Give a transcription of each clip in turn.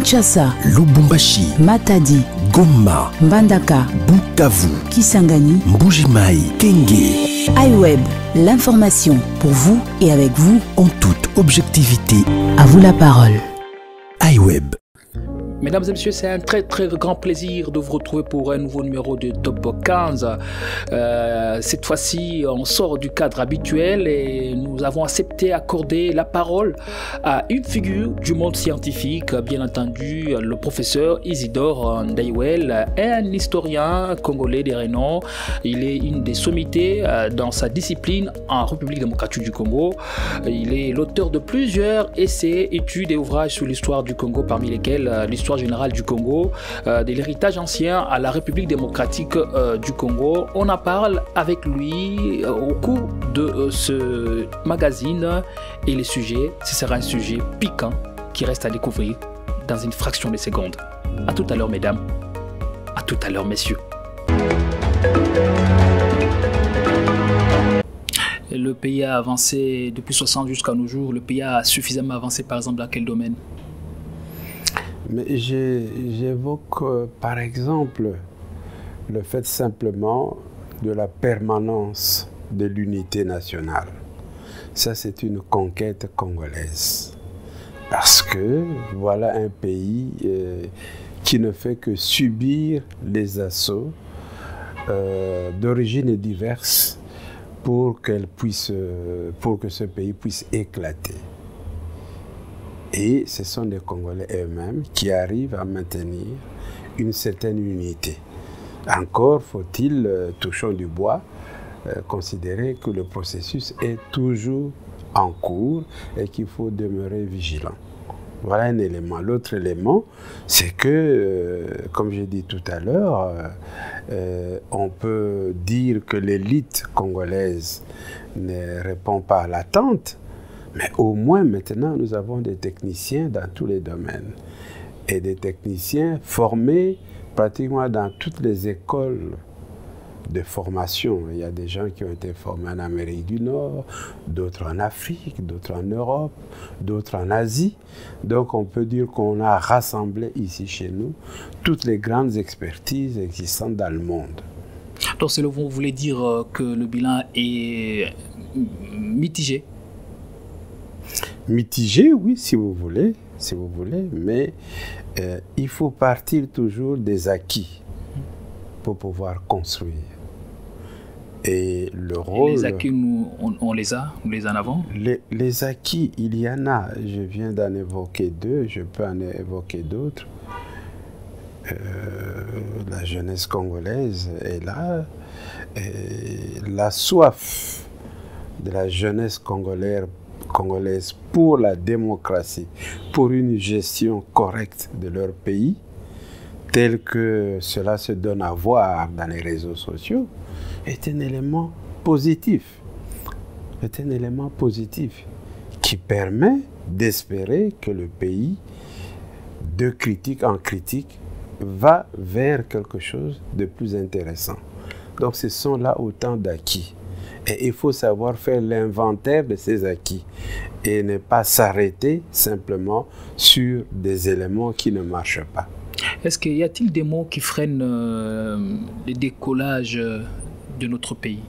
Kinshasa, Lubumbashi, Matadi, Goma, Mbandaka, Bukavu, Kisangani, Mbuji-Mayi, Kenge. iWeb, l'information pour vous et avec vous En toute objectivité. À vous la parole. iWeb. Mesdames et messieurs, c'est un très grand plaisir de vous retrouver pour un nouveau numéro de Top 15. Cette fois-ci, on sort du cadre habituel et nous avons accepté d'accorder la parole à une figure du monde scientifique, bien entendu, le professeur Isidore Ndaiwel, un historien congolais de renom. Il est une des sommités dans sa discipline en République démocratique du Congo. Il est l'auteur de plusieurs essais, études et ouvrages sur l'histoire du Congo, parmi lesquels l'histoire générale du Congo, de l'héritage ancien à la République démocratique du Congo. On en parle avec lui au cours de ce magazine et les sujets, ce sera un sujet piquant qui reste à découvrir dans une fraction de seconde. À tout à l'heure mesdames, à tout à l'heure messieurs. Le pays a avancé depuis 60 jusqu'à nos jours. Le pays a suffisamment avancé par exemple dans quel domaine? Mais j'évoque par exemple le fait simplement de la permanence de l'unité nationale. Ça, c'est une conquête congolaise. Parce que voilà un pays qui ne fait que subir les assauts d'origines diverses pour que ce pays puisse éclater. Et ce sont les Congolais eux-mêmes qui arrivent à maintenir une certaine unité. Encore faut-il, touchons du bois, considérer que le processus est toujours en cours et qu'il faut demeurer vigilant. Voilà un élément. L'autre élément, c'est que, comme j'ai dit tout à l'heure, on peut dire que l'élite congolaise ne répond pas à l'attente. Mais au moins maintenant, nous avons des techniciens dans tous les domaines. Et des techniciens formés pratiquement dans toutes les écoles de formation. Il y a des gens qui ont été formés en Amérique du Nord, d'autres en Afrique, d'autres en Europe, d'autres en Asie. Donc on peut dire qu'on a rassemblé ici chez nous toutes les grandes expertises existantes dans le monde. Donc c'est vous voulez dire que le bilan est mitigé? Mitigé, oui, si vous voulez, mais il faut partir toujours des acquis pour pouvoir construire. Et le rôle... Et les acquis, nous en avons? Les acquis, il y en a. Je viens d'en évoquer deux, je peux en évoquer d'autres. La jeunesse congolaise est là. Et la soif de la jeunesse congolaise pour la démocratie, pour une gestion correcte de leur pays, tel que cela se donne à voir dans les réseaux sociaux, est un élément positif. Est un élément positif qui permet d'espérer que le pays, de critique en critique, va vers quelque chose de plus intéressant. Donc ce sont là autant d'acquis. Et il faut savoir faire l'inventaire de ces acquis et ne pas s'arrêter simplement sur des éléments qui ne marchent pas. Est-ce qu'il y a-t-il des mots qui freinent le décollage de notre pays?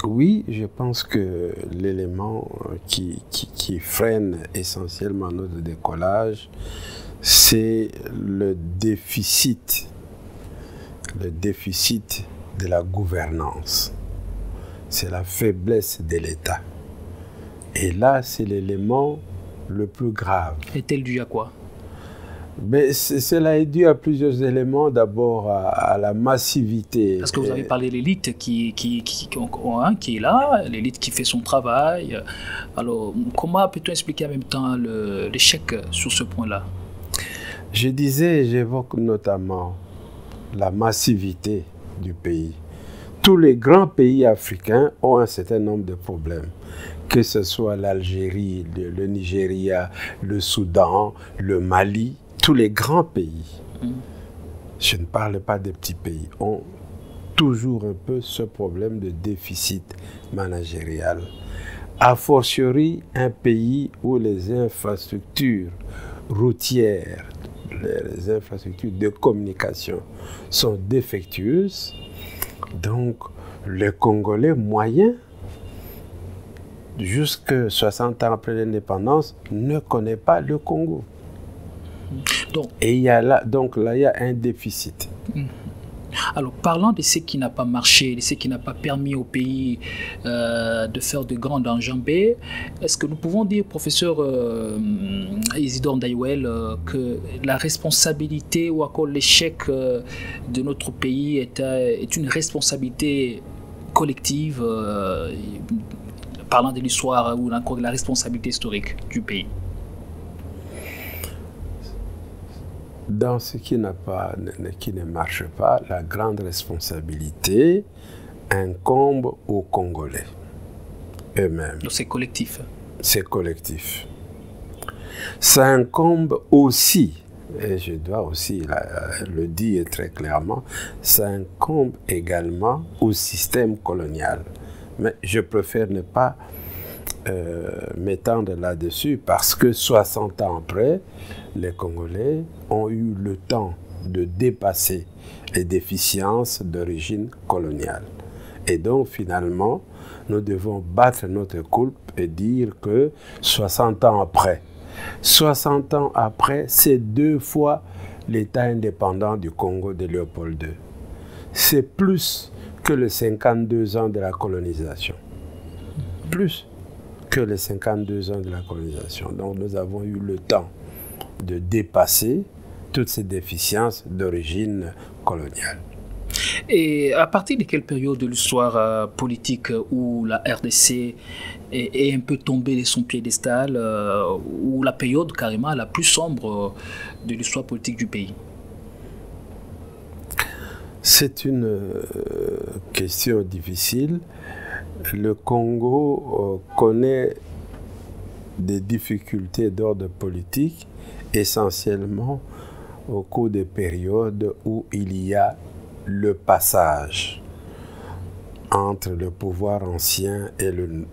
Oui, je pense que l'élément qui freine essentiellement notre décollage, c'est le déficit de la gouvernance. C'est la faiblesse de l'État. Et là, c'est l'élément le plus grave. Est-elle due à quoi? Mais cela est dû à plusieurs éléments. D'abord, à la massivité. Parce que vous avez parlé de l'élite qui est là, l'élite qui fait son travail. Alors, comment peut-on expliquer en même temps l'échec sur ce point-là? Je disais, j'évoque notamment la massivité du pays. Tous les grands pays africains ont un certain nombre de problèmes, que ce soit l'Algérie, le Nigeria, le Soudan, le Mali, tous les grands pays, je ne parle pas des petits pays, ont toujours un peu ce problème de déficit managérial. A fortiori, un pays où les infrastructures routières, les infrastructures de communication sont défectueuses, donc le Congolais moyen, jusque 60 ans après l'indépendance, ne connaît pas le Congo. Et il y a là un déficit. Alors, parlant de ce qui n'a pas marché, de ce qui n'a pas permis au pays de faire de grandes enjambées, est-ce que nous pouvons dire, professeur Isidore Ndaiwel, que la responsabilité ou encore l'échec de notre pays est une responsabilité collective, parlant de l'histoire ou encore de la responsabilité historique du pays? Dans ce qui ne marche pas, la grande responsabilité incombe aux Congolais eux-mêmes. Donc c'est collectif. C'est collectif. Ça incombe aussi, et je dois aussi le dire très clairement, ça incombe également au système colonial. Mais je préfère ne pas m'étendre là-dessus parce que 60 ans après, les Congolais ont eu le temps de dépasser les déficiences d'origine coloniale. Et donc finalement, nous devons battre notre coulpe et dire que 60 ans après, c'est 2 fois l'État indépendant du Congo de Léopold II. C'est plus que les 52 ans de la colonisation. Plus que les 52 ans de la colonisation. Donc nous avons eu le temps de dépasser toutes ces déficiences d'origine coloniale. Et à partir de quelle période de l'histoire politique où la RDC est un peu tombée de son piédestal, ou la période carrément la plus sombre de l'histoire politique du pays? C'est une question difficile. Le Congo connaît des difficultés d'ordre politique essentiellement au cours des périodes où il y a le passage entre le pouvoir ancien et le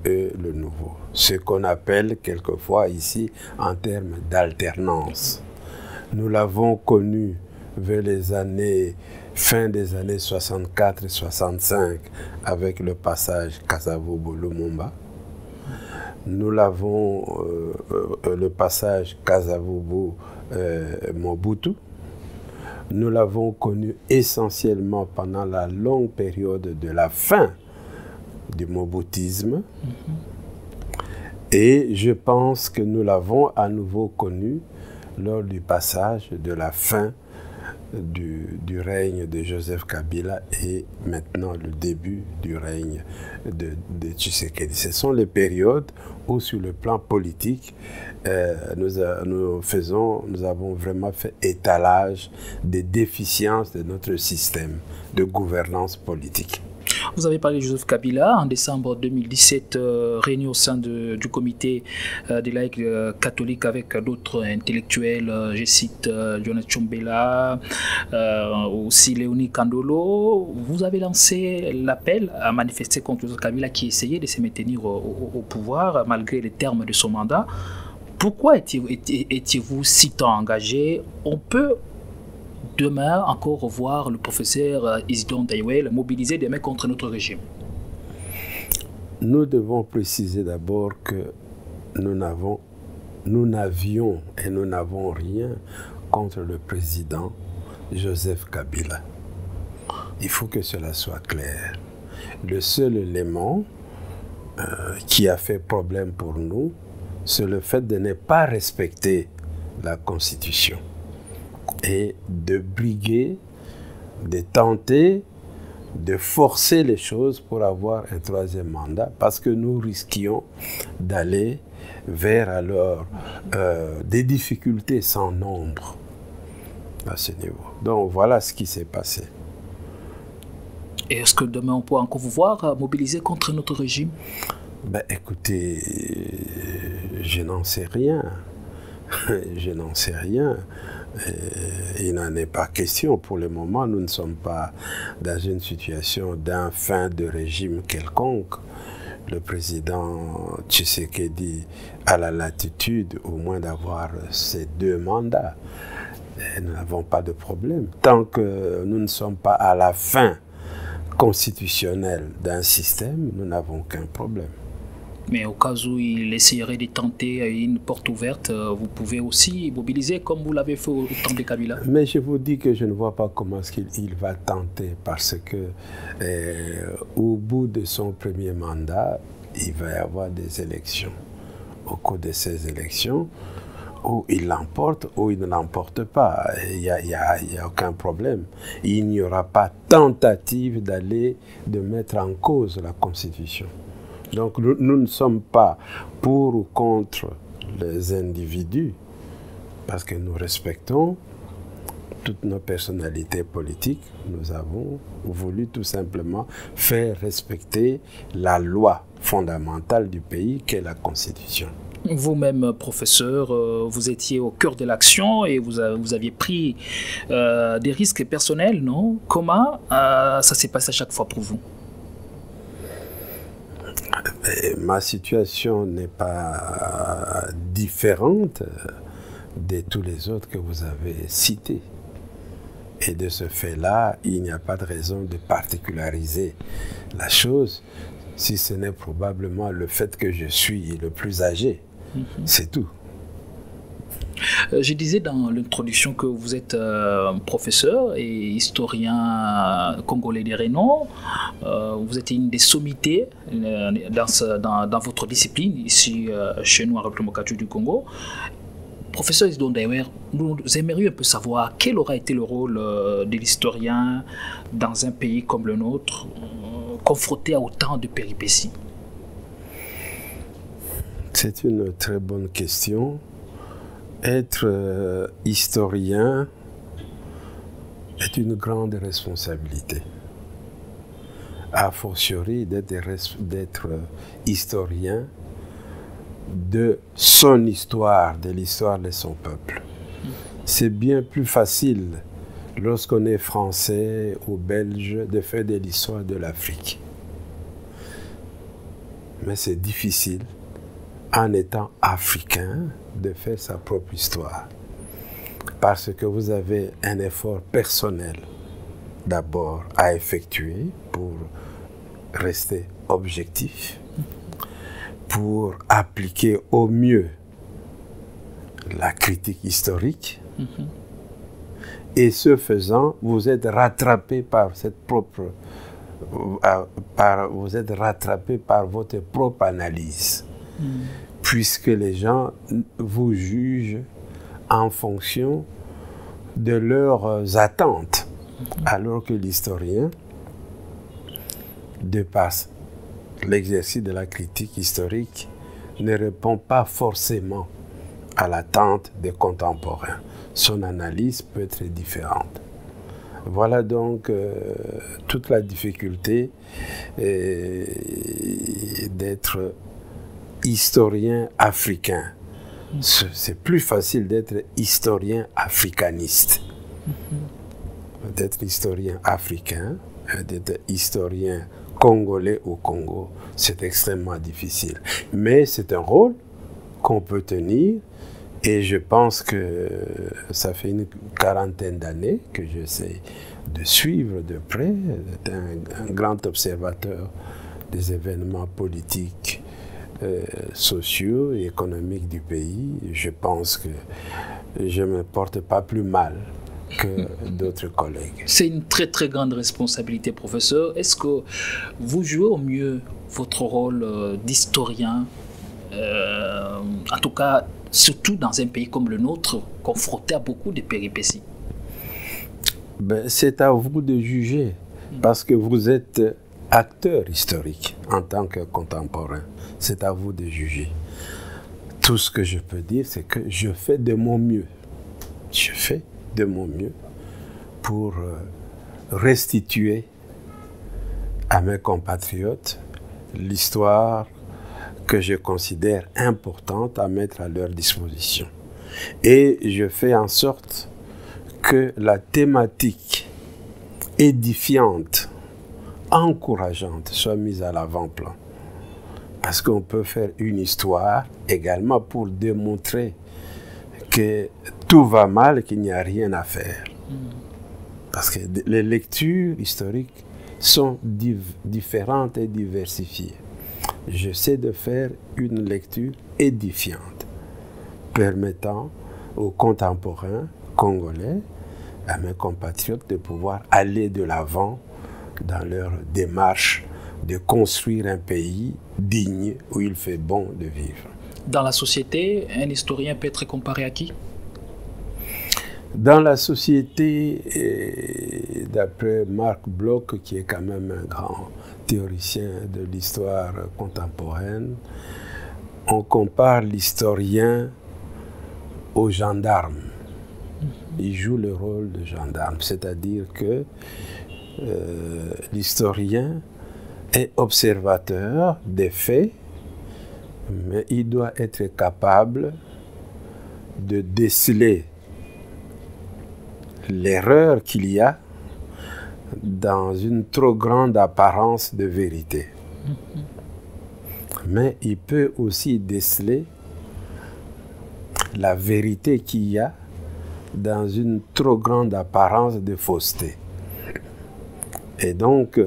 nouveau. Ce qu'on appelle quelquefois ici en termes d'alternance. Nous l'avons connu vers les années, fin des années 64 et 65 avec le passage Kasavubu-Lumumba. Nous l'avons, le passage Kasavubu-Mobutu. Nous l'avons connu essentiellement pendant la longue période de la fin du mobutisme. Et je pense que nous l'avons à nouveau connu lors du passage de la fin du règne de Joseph Kabila et maintenant le début du règne de Tshisekedi. Ce sont les périodes où sur le plan politique, nous avons vraiment fait étalage des déficiences de notre système de gouvernance politique. Vous avez parlé de Joseph Kabila en décembre 2017, réuni au sein du comité des laïcs catholiques avec d'autres intellectuels, je cite Jonas Chombela, aussi Léonie Kandolo. Vous avez lancé l'appel à manifester contre Joseph Kabila qui essayait de se maintenir au pouvoir malgré les termes de son mandat. Pourquoi étiez-vous si tant engagé? On peut demain encore revoir le professeur Isidore Ndaiwel mobilisé demain contre notre régime. Nous devons préciser d'abord que nous n'avions et nous n'avons rien contre le président Joseph Kabila. Il faut que cela soit clair. Le seul élément qui a fait problème pour nous, c'est le fait de ne pas respecter la Constitution et de briguer, de tenter de forcer les choses pour avoir un troisième mandat, parce que nous risquions d'aller vers alors des difficultés sans nombre à ce niveau. Donc voilà ce qui s'est passé. Et est-ce que demain on peut encore vous voir mobiliser contre notre régime? Ben écoutez, je n'en sais rien. Je n'en sais rien. Il n'en est pas question. Pour le moment, nous ne sommes pas dans une situation d'un fin de régime quelconque. le président Tshisekedi a la latitude au moins d'avoir ces 2 mandats. Et nous n'avons pas de problème. Tant que nous ne sommes pas à la fin constitutionnelle d'un système, nous n'avons aucun problème. Mais au cas où il essayerait de tenter une porte ouverte, vous pouvez aussi mobiliser comme vous l'avez fait au temps de Kabila. Mais je vous dis que je ne vois pas comment est-ce qu'il va tenter, parce que au bout de son premier mandat, il va y avoir des élections. Au cours de ces élections, ou il l'emporte ou il ne l'emporte pas. Il n'y a aucun problème. Il n'y aura pas tentative de mettre en cause la Constitution. Donc nous ne sommes pas pour ou contre les individus, parce que nous respectons toutes nos personnalités politiques. Nous avons voulu tout simplement faire respecter la loi fondamentale du pays qu'est la Constitution. Vous-même, professeur, vous étiez au cœur de l'action et vous aviez pris des risques personnels, non? Comment ça s'est passé à chaque fois pour vous? Ma situation n'est pas différente de tous les autres que vous avez cités. Et de ce fait-là, il n'y a pas de raison de particulariser la chose, si ce n'est probablement le fait que je suis le plus âgé. C'est tout. Je disais dans l'introduction que vous êtes professeur et historien congolais de renom. Vous êtes une des sommités dans votre discipline, ici chez nous, à République démocratique du Congo. Professeur Isidore Ndaiwere, nous aimerions un peu savoir quel aura été le rôle de l'historien dans un pays comme le nôtre, confronté à autant de péripéties. C'est une très bonne question. Être historien est une grande responsabilité. A fortiori d'être historien de son histoire, de l'histoire de son peuple. C'est bien plus facile lorsqu'on est français ou belge de faire de l'histoire de l'Afrique. Mais c'est difficile, en étant africain, de faire sa propre histoire. Parce que vous avez un effort personnel d'abord à effectuer pour rester objectif, pour appliquer au mieux la critique historique. Et ce faisant, vous êtes rattrapé par vous êtes rattrapé par votre propre analyse. Puisque les gens vous jugent en fonction de leurs attentes, alors que l'historien, de par l'exercice de la critique historique, ne répond pas forcément à l'attente des contemporains. Son analyse peut être différente. Voilà donc toute la difficulté d'être historien africain. C'est plus facile d'être historien africaniste. D'être historien africain, d'être historien congolais au Congo, c'est extrêmement difficile. Mais c'est un rôle qu'on peut tenir et je pense que ça fait une quarantaine d'années que j'essaie de suivre de près, d'être un grand observateur des événements politiques, sociaux et économiques du pays. Je pense que je ne me porte pas plus mal que d'autres collègues. C'est une très très grande responsabilité, professeur. Est-ce que vous jouez au mieux votre rôle d'historien, en tout cas surtout dans un pays comme le nôtre, confronté à beaucoup de péripéties? C'est à vous de juger, parce que vous êtes acteur historique en tant que contemporain. C'est à vous de juger. Tout ce que je peux dire, c'est que je fais de mon mieux. Je fais de mon mieux pour restituer à mes compatriotes l'histoire que je considère importante à mettre à leur disposition. Et je fais en sorte que la thématique édifiante, encourageante soit mise à l'avant-plan. Parce qu'on peut faire une histoire également pour démontrer que tout va mal et qu'il n'y a rien à faire. Parce que les lectures historiques sont différentes et diversifiées. J'essaie de faire une lecture édifiante, permettant aux contemporains congolais, à mes compatriotes, de pouvoir aller de l'avant dans leur démarche de construire un pays digne où il fait bon de vivre. Dans la société, un historien peut être comparé à qui? Dans la société, d'après Marc Bloch, qui est quand même un grand théoricien de l'histoire contemporaine, on compare l'historien au gendarme. Il joue le rôle de gendarme, c'est-à-dire que l'historien est observateur des faits, mais il doit être capable de déceler l'erreur qu'il y a dans une trop grande apparence de vérité. Mais il peut aussi déceler la vérité qu'il y a dans une trop grande apparence de fausseté. Et donc,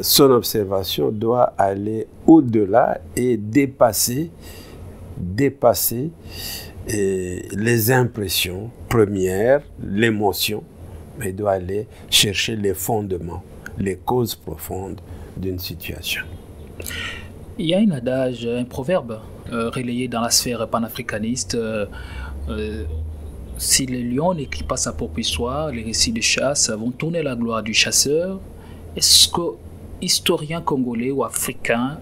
son observation doit aller au-delà et dépasser les impressions premières, l'émotion, mais doit aller chercher les fondements, les causes profondes d'une situation. Il y a un adage, un proverbe relayé dans la sphère panafricaniste. Si le lion n'écrit pas sa propre histoire, les récits de chasse vont tourner la gloire du chasseur. Est-ce que historiens congolais ou africains,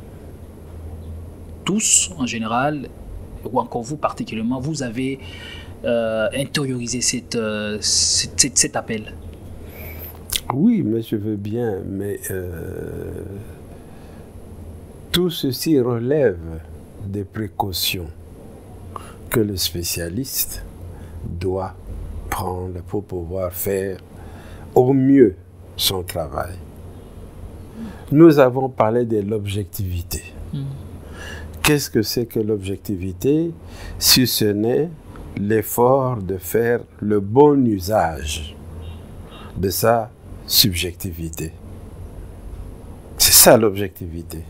tous en général, ou encore vous particulièrement, vous avez intériorisé cet appel? Oui, mais je veux bien, mais tout ceci relève des précautions que le spécialiste doit prendre pour pouvoir faire au mieux son travail. Nous avons parlé de l'objectivité. Qu'est-ce que c'est que l'objectivité, si ce n'est l'effort de faire le bon usage de sa subjectivité? C'est ça l'objectivité.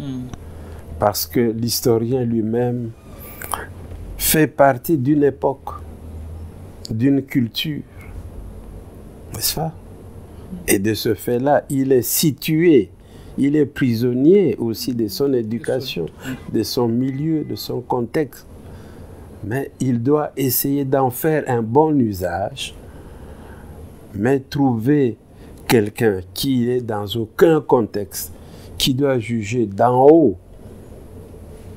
Parce que l'historien lui-même fait partie d'une époque, d'une culture, n'est-ce pas? Et de ce fait-là, il est situé, il est prisonnier aussi de son éducation, de son milieu, de son contexte. Mais il doit essayer d'en faire un bon usage, mais trouver quelqu'un qui est dans aucun contexte, qui doit juger d'en haut,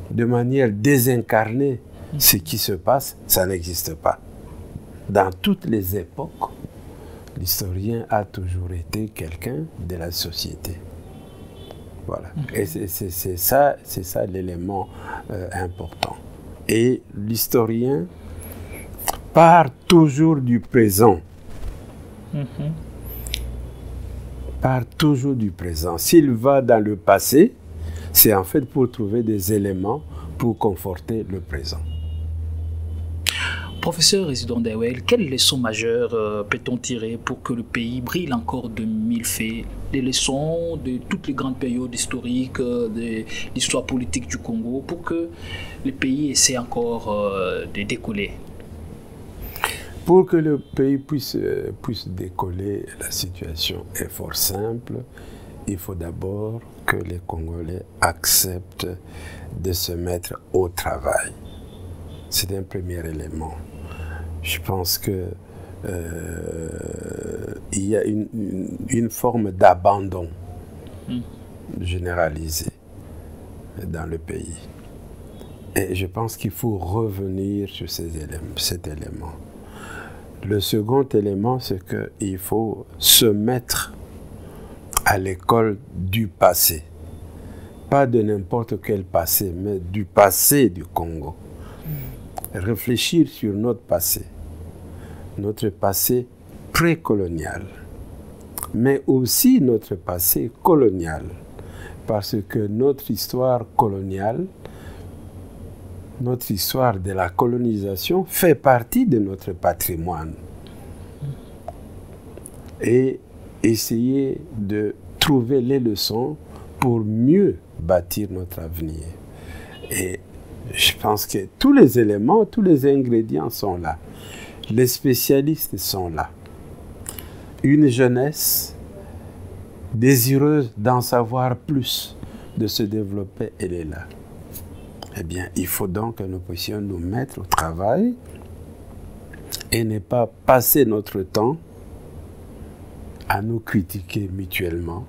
de manière désincarnée, ce qui se passe, ça n'existe pas. Dans toutes les époques, l'historien a toujours été quelqu'un de la société. Voilà. Et c'est ça l'élément important. Et l'historien part toujours du présent. Part toujours du présent. S'il va dans le passé, c'est en fait pour trouver des éléments pour conforter le présent. Professeur Isidore Ndawel, quelles leçons majeures peut-on tirer pour que le pays brille encore de mille faits? Des leçons de toutes les grandes périodes historiques, de l'histoire politique du Congo, pour que le pays essaie encore de décoller? Pour que le pays puisse décoller, la situation est fort simple. Il faut d'abord que les Congolais acceptent de se mettre au travail. C'est un premier élément. Je pense que il y a une forme d'abandon généralisé dans le pays. Et je pense qu'il faut revenir sur cet élément. Le second élément, c'est qu'il faut se mettre à l'école du passé. Pas de n'importe quel passé, mais du passé du Congo. Réfléchir sur notre passé précolonial, mais aussi notre passé colonial, parce que notre histoire coloniale, notre histoire de la colonisation fait partie de notre patrimoine. Et essayer de trouver les leçons pour mieux bâtir notre avenir. Et je pense que tous les éléments, tous les ingrédients sont là. Les spécialistes sont là. Une jeunesse désireuse d'en savoir plus, de se développer, elle est là. Eh bien, il faut donc que nous puissions nous mettre au travail et ne pas passer notre temps à nous critiquer mutuellement,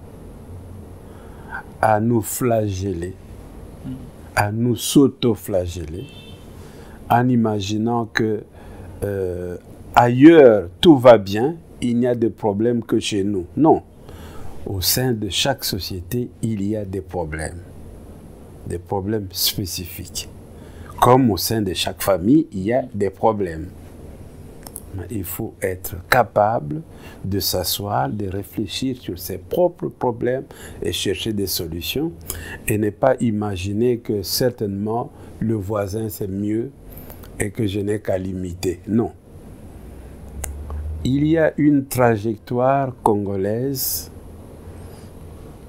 à nous flageller, à nous s'auto-flageller, en imaginant que ailleurs tout va bien, il n'y a de problème que chez nous. Non. Au sein de chaque société, il y a des problèmes spécifiques. Comme au sein de chaque famille, il y a des problèmes. Mais il faut être capable de s'asseoir, de réfléchir sur ses propres problèmes et chercher des solutions, et ne pas imaginer que certainement le voisin c'est mieux et que je n'ai qu'à l'imiter. Non. Il y a une trajectoire congolaise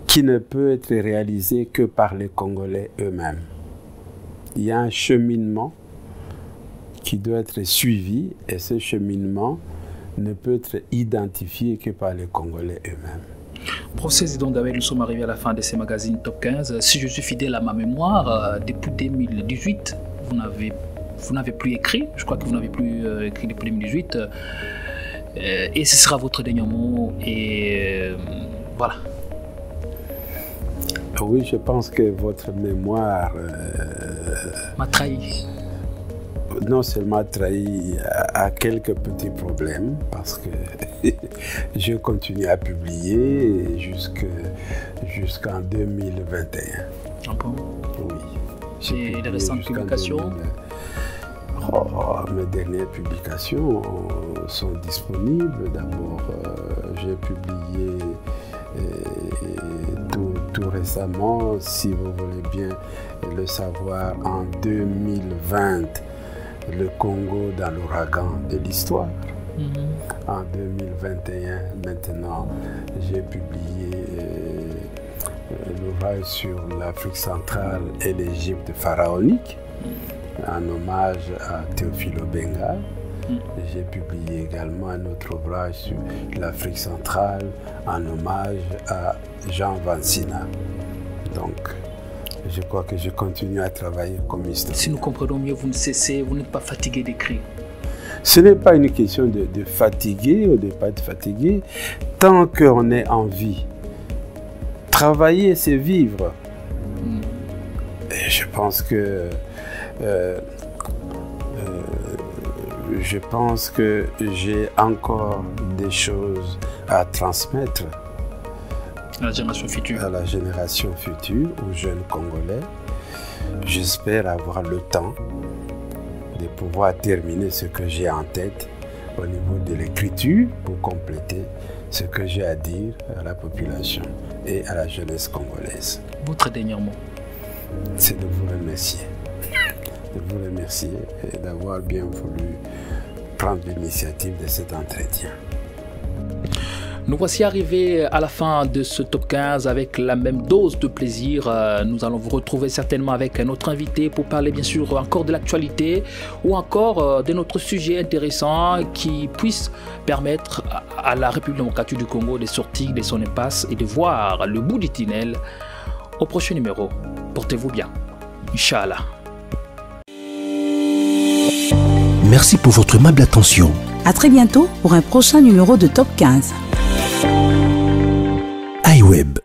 qui ne peut être réalisée que par les Congolais eux-mêmes. Il y a un cheminement qui doit être suivi, et ce cheminement ne peut être identifié que par les Congolais eux-mêmes. Président David, nous sommes arrivés à la fin de ces magazines Top 15. Si je suis fidèle à ma mémoire, depuis 2018, vous n'avez plus écrit. Je crois que vous n'avez plus écrit depuis 2018. Et ce sera votre dernier mot. Et voilà. Oui, je pense que votre mémoire m'a trahi. Non seulement trahi, à quelques petits problèmes, parce que je continue à publier jusqu'en 2021. Ah bon? Oui. Et les récentes publications? Mes dernières publications sont disponibles. D'abord, j'ai publié tout récemment, si vous voulez bien le savoir, en 2020, le Congo dans l'ouragan de l'histoire. En 2021, maintenant, j'ai publié l'ouvrage sur l'Afrique centrale et l'Égypte pharaonique, en hommage à Théophile Obenga. J'ai publié également un autre ouvrage sur l'Afrique centrale en hommage à Jean Vansina. Donc, je crois que je continue à travailler comme historien. Si nous comprenons mieux, vous ne cessez, vous n'êtes pas fatigué d'écrire. Ce n'est pas une question de fatiguer ou de ne pas être fatigué. Tant qu'on est en vie, travailler, c'est vivre. Et je pense que j'ai encore des choses à transmettre à la génération future. À la génération future, aux jeunes Congolais. J'espère avoir le temps de pouvoir terminer ce que j'ai en tête au niveau de l'écriture pour compléter ce que j'ai à dire à la population et à la jeunesse congolaise. Votre dernier mot? C'est de vous remercier. De vous remercier et d'avoir bien voulu prendre l'initiative de cet entretien. Nous voici arrivés à la fin de ce top 15 avec la même dose de plaisir. Nous allons vous retrouver certainement avec notre invité pour parler bien sûr encore de l'actualité ou encore de notre sujet intéressant qui puisse permettre à la République démocratique du Congo de sortir de son impasse et de voir le bout du tunnel. Au prochain numéro, portez-vous bien. Inch'Allah. Merci pour votre aimable attention. À très bientôt pour un prochain numéro de Top 15. iWeb.